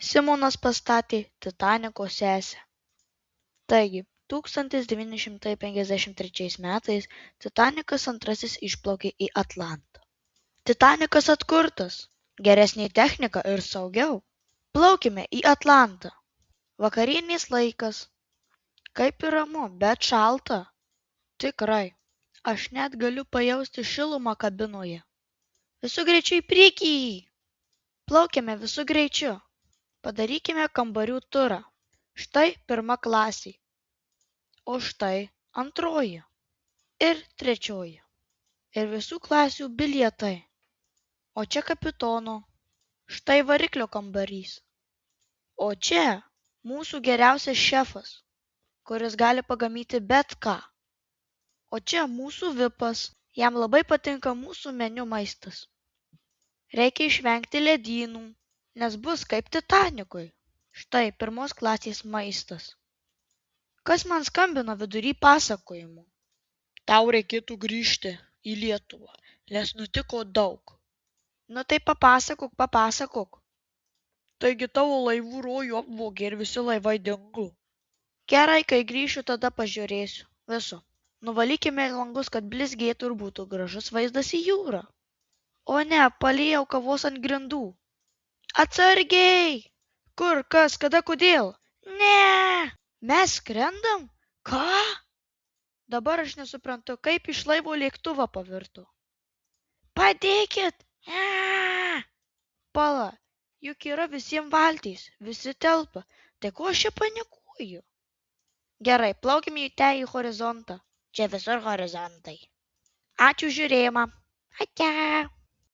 Simonas pastatė Titaniko sesę. Taigi, 1953 metais Titanikas antrasis išplaukė į Atlantą. Titanikas atkurtas, geresnė technika ir saugiau. Plaukime į Atlantą. Vakarienės laikas. Kaip ir ramu, bet šalta. Tikrai. Aš net galiu pajausti šilumą kabinoje. Visų greičiu į priekį. Plaukiame visų greičiu. Padarykime kambarių turą. Štai pirma klasė. O štai antroji. Ir trečioji. Ir visų klasių bilietai. O čia kapitono. Štai variklio kambarys. O čia mūsų geriausias šefas, kuris gali pagaminti bet ką. O čia mūsų vipas. Jam labai patinka mūsų meniu maistas. Reikia išvengti ledynų, nes bus kaip Titanikui. Štai pirmos klasės maistas. Kas man skambina vidury pasakojimų? Tau reikėtų grįžti į Lietuvą, nes nutiko daug. Nu tai papasakok. Taigi tavo laivų rojų apvogė ir visi laivai dingo. Gerai, kai grįšiu, tada pažiūrėsiu. Viso. Nuvalykime langus, kad blizgėtų ir būtų gražus vaizdas į jūrą. O ne, paliejau kavos ant grindų. Atsargiai! Kur, kas, kada, kodėl? Ne! Mes skrendam? Ką? Dabar aš nesuprantu, kaip iš laivo lėktuvą pavirto. Padėkit! Pala, juk yra visiems valtys, visi telpa. Tai ko aš čia panikuoju? Gerai, plaukime į horizontą. Čia visur horizontai. Ačiū žiūrėjimą. Atia.